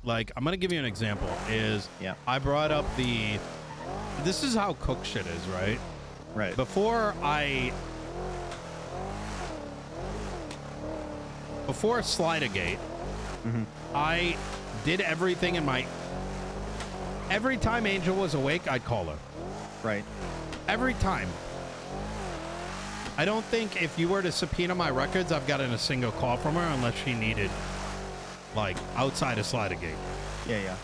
like, I'm gonna give you an example. Is I brought up the. This is how cook shit is, right? Right. Before Slidergate, I did everything in my. Every time Angel was awake, I'd call her. Right. Every time. I don't think if you were to subpoena my records, I've gotten a single call from her unless she needed, like, outside of Slidergate. Yeah.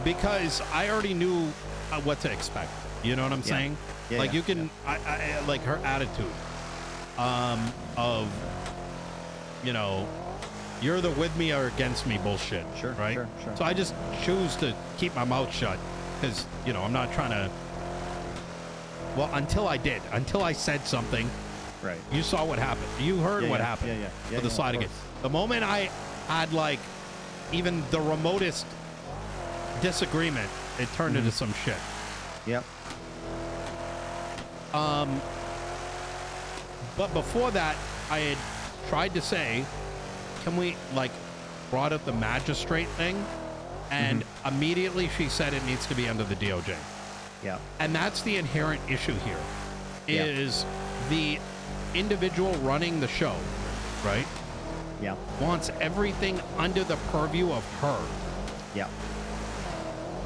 Because I already knew what to expect. You know what I'm saying? Yeah, like, you can, I like her attitude of, you know, you're the with me or against me bullshit. Sure. Right? Sure. So I just choose to keep my mouth shut because, you know, I'm not trying to. Well, until I said something. Right. You saw what happened. You heard what happened. With the sliding gate. The moment I had, like, even the remotest disagreement, it turned into some shit. Yep. But before that, I had tried to say, can we, like, brought up the magistrate thing, and immediately she said it needs to be under the DOJ. Yeah. And that's the inherent issue here, is the individual running the show, right? Yeah. Wants everything under the purview of her. Yeah.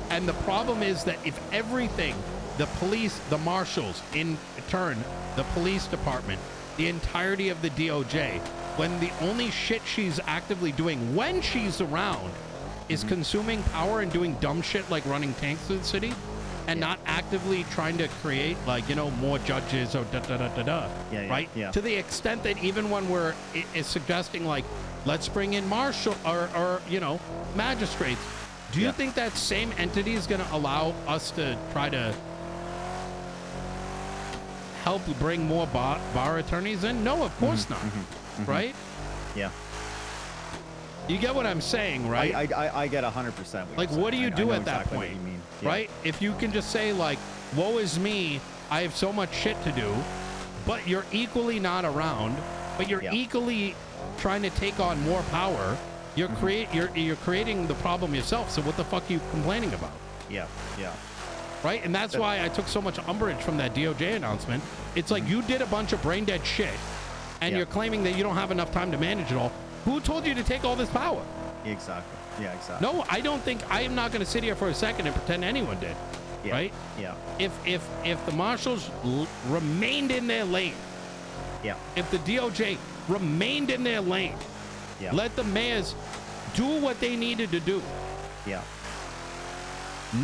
And the problem is that if everything, the police, the marshals, in turn, the police department, the entirety of the DOJ, when the only shit she's actively doing when she's around is consuming power and doing dumb shit like running tanks to the city, and not actively trying to create, like, you know, more judges or right? To the extent that even when we're suggesting, like, let's bring in marshal or you know, magistrates, do you think that same entity is going to allow us to try to help bring more bar attorneys in? No, of course not. Right? Yeah. You get what I'm saying, right? I get 100%. Like, what do you do at that point? What you mean. Right? If you can just say, like, woe is me, I have so much shit to do, but you're equally not around, but you're equally trying to take on more power, you're creating the problem yourself. So what the fuck are you complaining about? Yeah. Right? And that's why I took so much umbrage from that DOJ announcement. It's like, you did a bunch of brain dead shit, and you're claiming that you don't have enough time to manage it all. Who told you to take all this power? Exactly. Yeah, exactly. No, I don't think, I am not going to sit here for a second and pretend anyone did. Right? Yeah. If the marshals remained in their lane, if the DOJ remained in their lane, let the mayors do what they needed to do,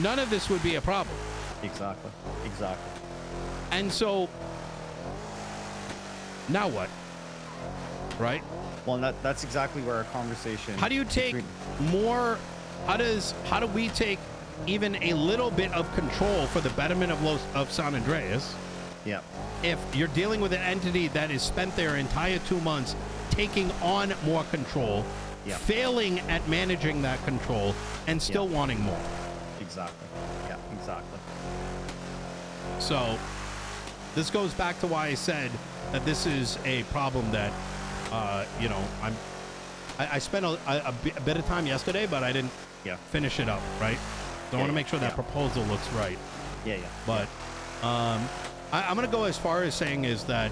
none of this would be a problem. Exactly. And so, now what? Right? Well, that's exactly where our conversation. How do you take more? How do we take even a little bit of control for the betterment of San Andreas? Yeah. If you're dealing with an entity that has spent their entire 2 months taking on more control, failing at managing that control, and still wanting more. Exactly. Yeah. Exactly. So this goes back to why I said that this is a problem that. You know, I spent a bit of time yesterday, but I didn't finish it up, right? So I want to make sure that proposal looks right. But I'm going to go as far as saying is that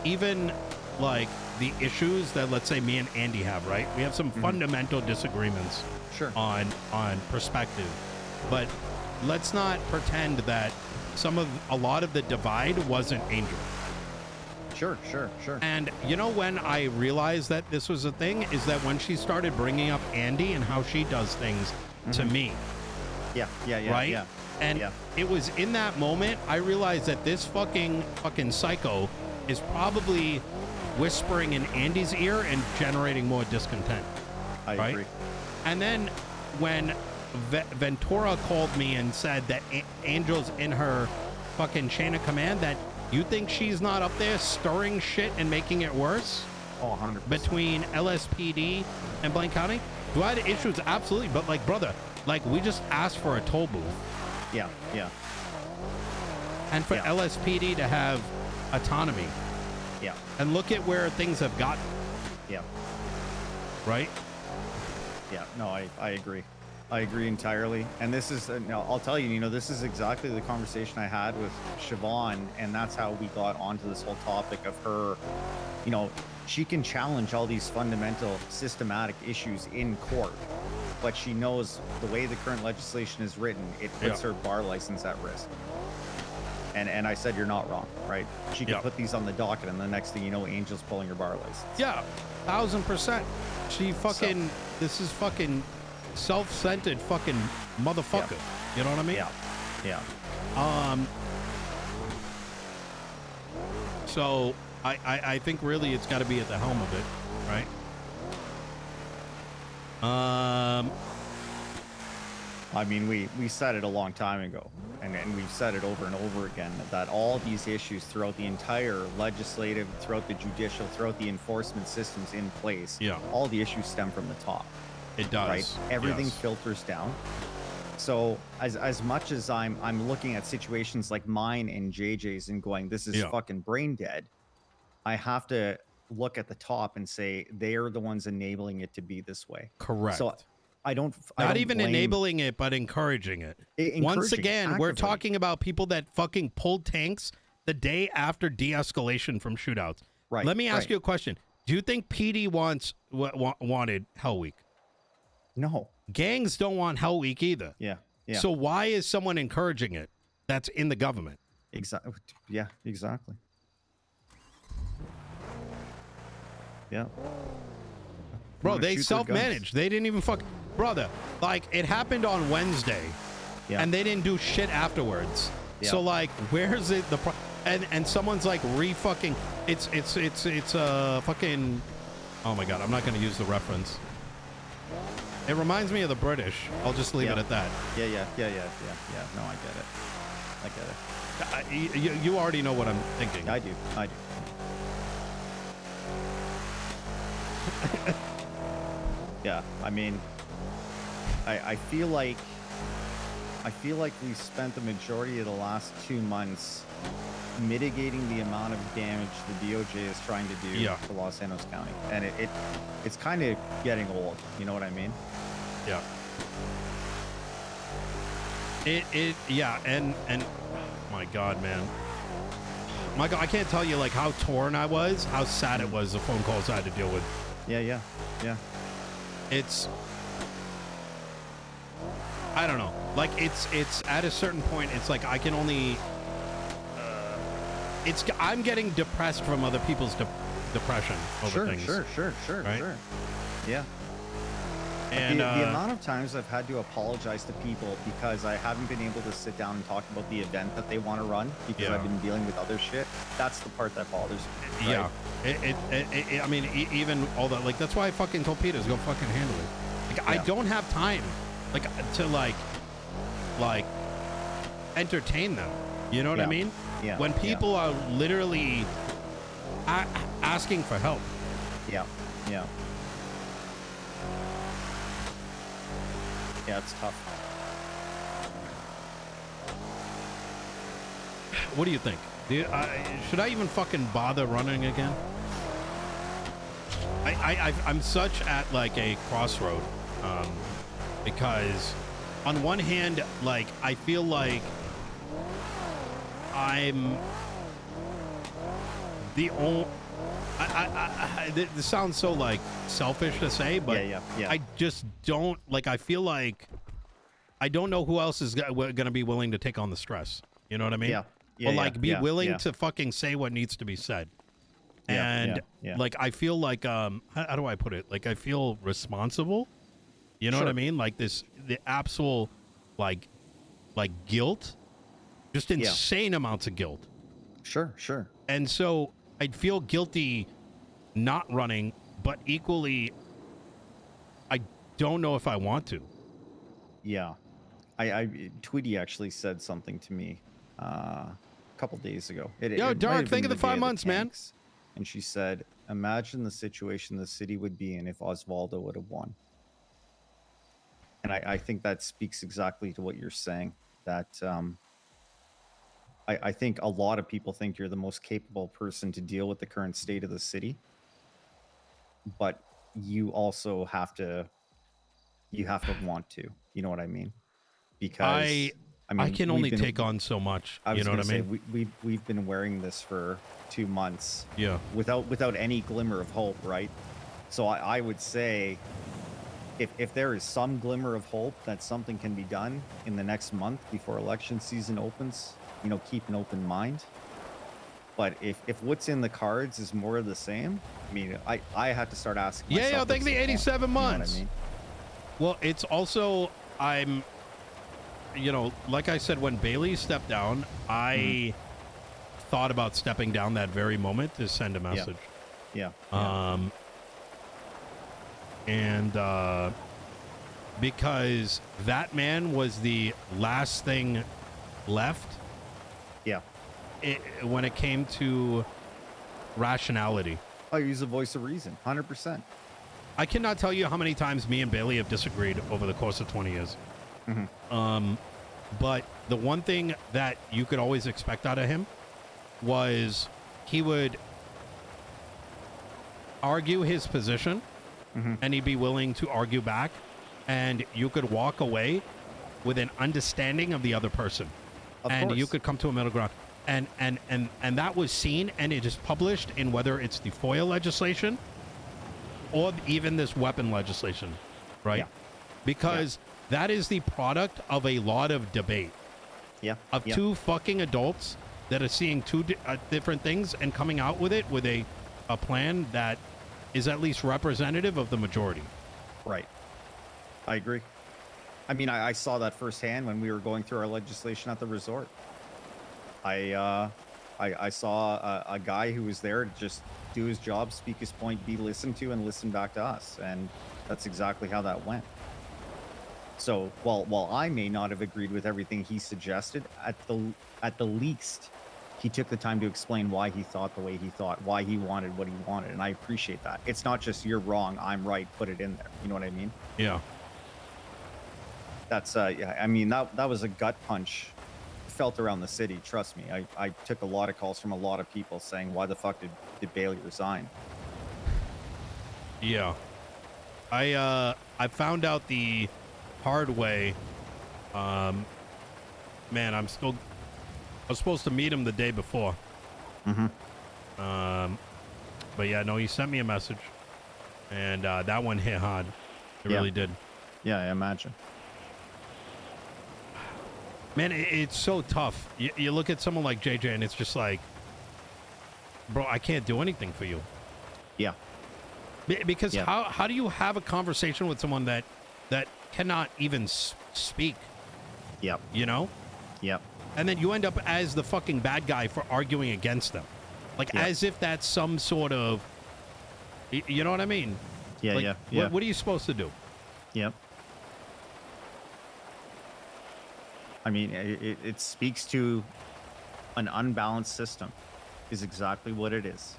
even, like, the issues that, let's say, me and Andy have, right? We have some fundamental disagreements on perspective. But let's not pretend that a lot of the divide wasn't Angel. Sure. And you know when I realized that this was a thing is that when she started bringing up Andy and how she does things to me. Right? Yeah. And it was in that moment I realized that this fucking psycho is probably whispering in Andy's ear and generating more discontent. I agree. And then when Ventura called me and said that Angel's in her fucking chain of command, that you think she's not up there stirring shit and making it worse? Oh, 100%. Between LSPD and Blaine County? Do I have issues? Absolutely. But, like, brother, like, we just asked for a toll booth. Yeah. And for LSPD to have autonomy. Yeah. And look at where things have gotten. Yeah. right? Yeah, no, I agree. I agree entirely. And this is, no, I'll tell you, this is exactly the conversation I had with Siobhan, and that's how we got onto this whole topic of her, she can challenge all these fundamental systematic issues in court, but she knows the way the current legislation is written, it puts her bar license at risk. And I said, you're not wrong, right? She could put these on the docket, and the next thing you know, Angel's pulling her bar license. Yeah, 1000%. She fucking, this is fucking self-centered fucking motherfucker. You know what I mean? Yeah. So I think really it's got to be at the helm of it, right? I mean, we said it a long time ago, and we've said it over and over again, that all these issues throughout the entire legislative, throughout the judicial, throughout the enforcement systems in place, all the issues stem from the top. It does. Right? Everything filters down. So as much as I'm looking at situations like mine and JJ's and going, this is fucking brain dead, I have to look at the top and say they are the ones enabling it to be this way. Correct. So I don't even enabling it, but encouraging it. Once again, we're talking about people that fucking pulled tanks the day after de-escalation from shootouts. Right. Let me ask you a question. Do you think PD wanted Hell Week? No. Gangs don't want Hell Week either. Yeah. So why is someone encouraging it that's in the government? Exactly. Yeah, exactly. Yeah. Bro, they self-managed. They didn't even fuck... Brother, like, it happened on Wednesday, and they didn't do shit afterwards. So, like, where's it... And someone's, like, re-fucking... It's fucking... Oh, my God. I'm not going to use the reference. It reminds me of the British. I'll just leave it at that. Yeah. No, I get it. You already know what I'm thinking. I do. Yeah, I mean, I feel like we spent the majority of the last 2 months mitigating the amount of damage the DOJ is trying to do to Los Angeles County, and it's kind of getting old. You know what I mean? Yeah. And my God, man. Michael, I can't tell you like how torn I was, how sad it was, the phone calls I had to deal with. Yeah. It's, I don't know. Like it's at a certain point, it's like I can only, I'm getting depressed from other people's depression over things. Sure. Right? Sure. Yeah. And the amount of times I've had to apologize to people because I haven't been able to sit down and talk about the event that they want to run because I've been dealing with other shit. That's the part that bothers me. Right? Yeah. I mean, even all that, like, that's why I fucking told Peter to go fucking handle it. Like, I don't have time, like, to like entertain them. You know what I mean? Yeah. When people are literally asking for help. Yeah. Yeah, it's tough. What do you think? Should I even fucking bother running again? I'm such at like a crossroad, because on one hand, like I feel like I'm the only. This sounds so like selfish to say, but I just don't like. I feel like I don't know who else is going to be willing to take on the stress. You know what I mean? Or like be willing to fucking say what needs to be said. And like I feel like how do I put it? Like I feel responsible. You know what I mean? Like the absolute like guilt, just insane amounts of guilt. Sure. And so I'd feel guilty not running, but equally, I don't know if I want to. Yeah. Tweety actually said something to me a couple days ago. Yo, Dark, think of the 5 months, man. And she said, imagine the situation the city would be in if Osvaldo would have won. And I think that speaks exactly to what you're saying, that I think a lot of people think you're the most capable person to deal with the current state of the city. But you also have to want to, you know what I mean? I Because I I mean, can we've only been, take on so much. I You was know what gonna I say, mean? we've been wearing this for 2 months Yeah. without any glimmer of hope, right? So I would say if there is some glimmer of hope that something can be done in the next month before election season opens, keep an open mind. But if what's in the cards is more of the same, I mean, I had to start asking Yeah, yeah, myself, thank what's the the point? 87 You know what I months. mean? Well, it's also I'm like I said, when Bailey stepped down, Mhm. I thought about stepping down that very moment to send a Yeah, message. yeah, yeah, And because that man was the last thing left yeah. when it came to rationality. I use the voice of reason, 100%. I cannot tell you how many times me and Bailey have disagreed over the course of 20 years. Mhm. But the one thing that you could always expect out of him was he would argue his position Mhm. and he'd be willing to argue back, and you could walk away with an understanding of the other person, Of and you course. could come to a middle ground. And that was seen, and it is published in whether it's the FOIA legislation or even this weapon legislation, right? Yeah. Because that is the product of a lot of debate Yeah. of Yeah. two fucking adults that are seeing two different things and coming out with it with a plan that is at least representative of the majority. Right. I agree. I mean, I saw that firsthand when we were going through our legislation at the resort. I saw a guy who was there to just do his job, speak his point, be listened to, and listen back to us, and that's exactly how that went. So while I may not have agreed with everything he suggested, at the least, he took the time to explain why he thought the way he thought, why he wanted what he wanted, and I appreciate that. It's not just you're wrong, I'm right, put it in there. You know what I mean? Yeah. That's yeah. I mean that was a gut punch felt around the city. Trust me. I took a lot of calls from a lot of people saying, why the fuck did Bailey resign? Yeah. I found out the hard way. Man, I was supposed to meet him the day before. Mm-hmm. But yeah, no, he sent me a message, and that one hit hard. It really did. Yeah, I imagine. Man, it's so tough. You look at someone like JJ, and it's just like, bro, I can't do anything for you. Yeah. Because how do you have a conversation with someone that cannot even speak? Yep. You know? Yep. And then you end up as the fucking bad guy for arguing against them. Like, as if that's some sort of... You know what I mean? Yeah, like, yeah. What are you supposed to do? Yep. I mean, it speaks to an unbalanced system is exactly what it is.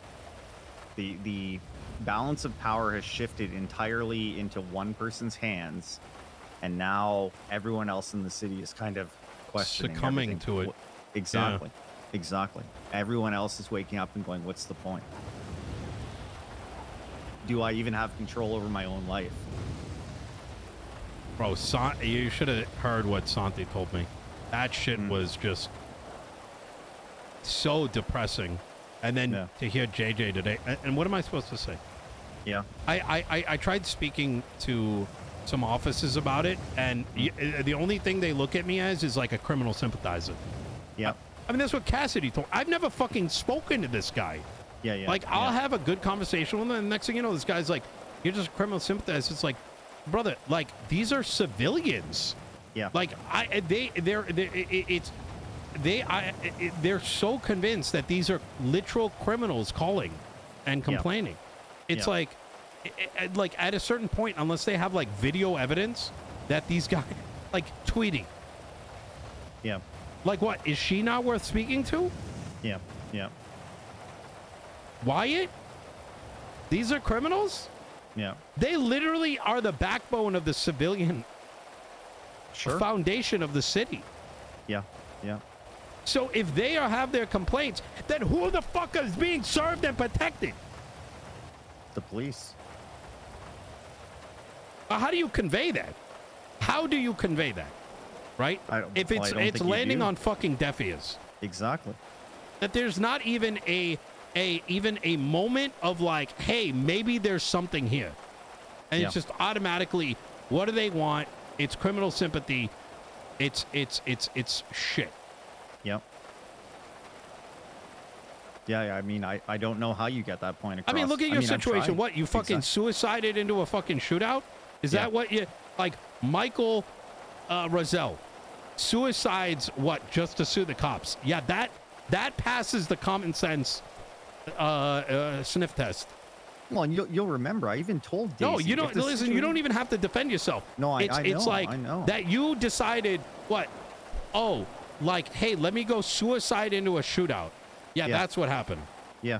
The balance of power has shifted entirely into one person's hands, and now everyone else in the city is kind of questioning succumbing everything. to it. Exactly. Yeah. Exactly. Everyone else is waking up and going, what's the point? Do I even have control over my own life? Bro, you should have heard what Santi told me. That shit was just so depressing. And then to hear JJ today, and what am I supposed to say? Yeah. I tried speaking to some offices about it, and the only thing they look at me as is like a criminal sympathizer. Yeah. I mean, that's what Cassidy told. I've never fucking spoken to this guy. Yeah, yeah. Like, I'll have a good conversation with him, and the next thing you know, this guy's like, you're just a criminal sympathizer. It's like, brother, like, these are civilians. Yeah. Like, they're so convinced that these are literal criminals calling and complaining. It's like at a certain point, unless they have like video evidence that these guys like tweeting. Yeah. Like, what is she not worth speaking to? Yeah. Yeah. Wyatt? These are criminals? Yeah. They literally are the backbone of the civilian foundation of the city. Yeah. Yeah. So if they have their complaints, then who the fuck is being served and protected? The police. How do you convey that? How do you convey that? Right? If it's landing on fucking deaf ears. Exactly. That there's not even a moment of like, hey, maybe there's something here. And it's just automatically, what do they want? It's criminal sympathy. It's shit. Yep. Yeah, I mean, I don't know how you get that point across. I mean, look at your situation. What, you fucking suicided into a fucking shootout? Is that what you, like, Micheal Rozelle suicides what, just to sue the cops? Yeah, that passes the common sense sniff test. Well, and you'll remember, I even told Daisy. No, you don't. Listen, you don't even have to defend yourself. No, I know. It's like I know. that you decided what? Oh, like, hey, let me go suicide into a shootout. Yeah, that's what happened. Yeah.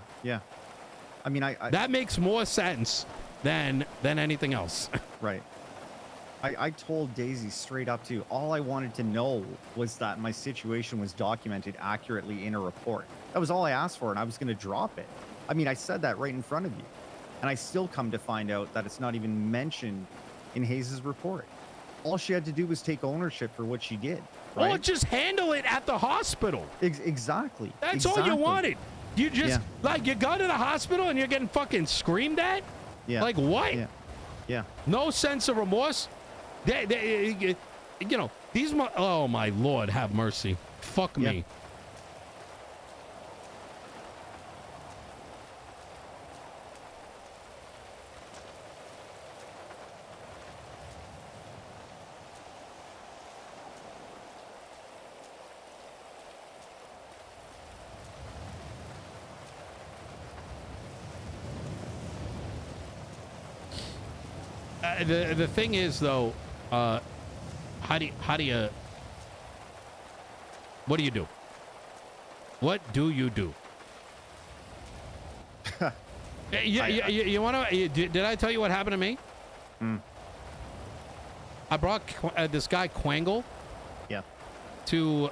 I mean, that makes more sense than anything else. Right. I told Daisy straight up too. All I wanted to know was that my situation was documented accurately in a report. That was all I asked for, and I was going to drop it. I mean, I said that right in front of you. And I still come to find out that it's not even mentioned in Hayes' report. All she had to do was take ownership for what she did. Right? Or just handle it at the hospital. Exactly. That's all you wanted. You just, like, you go to the hospital and you're getting fucking screamed at? Yeah. Like, what? Yeah. No sense of remorse? You know, these, oh, my Lord, have mercy. Fuck me. The thing is, though, how do you what do you do? What do you do? You want to? Did I tell you what happened to me? I brought this guy Quangle. To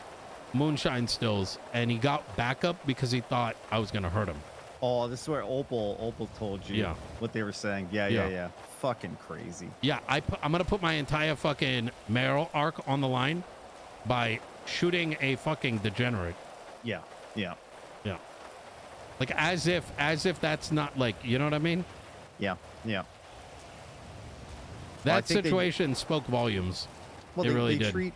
Moonshine Stills, and he got backup because he thought I was gonna hurt him. Oh, this is where Opal told you what they were saying. Yeah. Fucking crazy. Yeah, I'm gonna put my entire fucking mayoral arc on the line by shooting a fucking degenerate. Yeah. Like as if that's not, like, you know what I mean? Yeah. That situation spoke volumes. Well, it really did.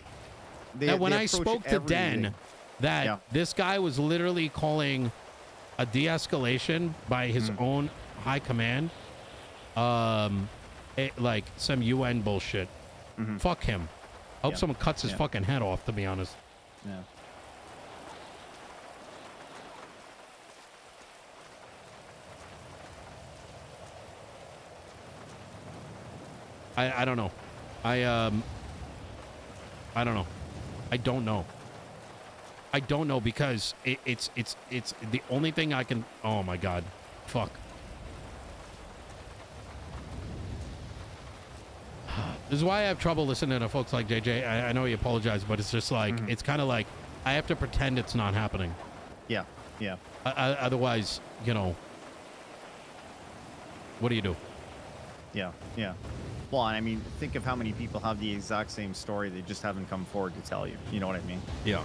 When I spoke to Den, that this guy was literally calling a de-escalation by his own high command, like some UN bullshit. Fuck him. I hope someone cuts his fucking head off, to be honest. Yeah. I don't know. I don't know. I don't know. I don't know, because it's the only thing I can. Oh my God. Fuck. This is why I have trouble listening to folks like JJ. I know he apologized, but it's just like, it's kind of like I have to pretend it's not happening. Yeah. Otherwise, you know, what do you do? Yeah. Well, I mean, think of how many people have the exact same story. They just haven't come forward to tell you. You know what I mean? Yeah.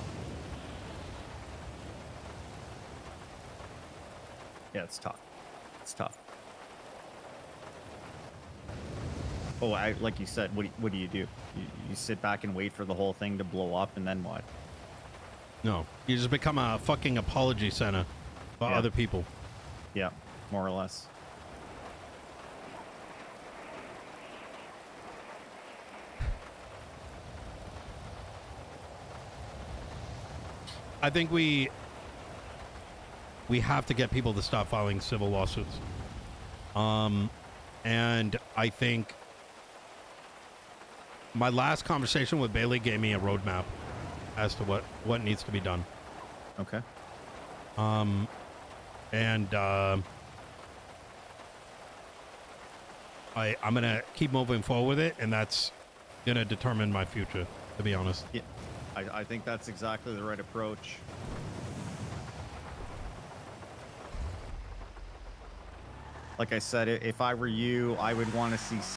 Yeah, it's tough. Oh, like you said, what do? You sit back and wait for the whole thing to blow up, and then what? No, you just become a fucking apology center for other people. Yeah, more or less. I think we have to get people to stop filing civil lawsuits. And I think my last conversation with Bailey gave me a roadmap as to what needs to be done. Okay. I'm gonna keep moving forward with it, and that's gonna determine my future, to be honest. Yeah, I think that's exactly the right approach. Like I said, if I were you, I would want to see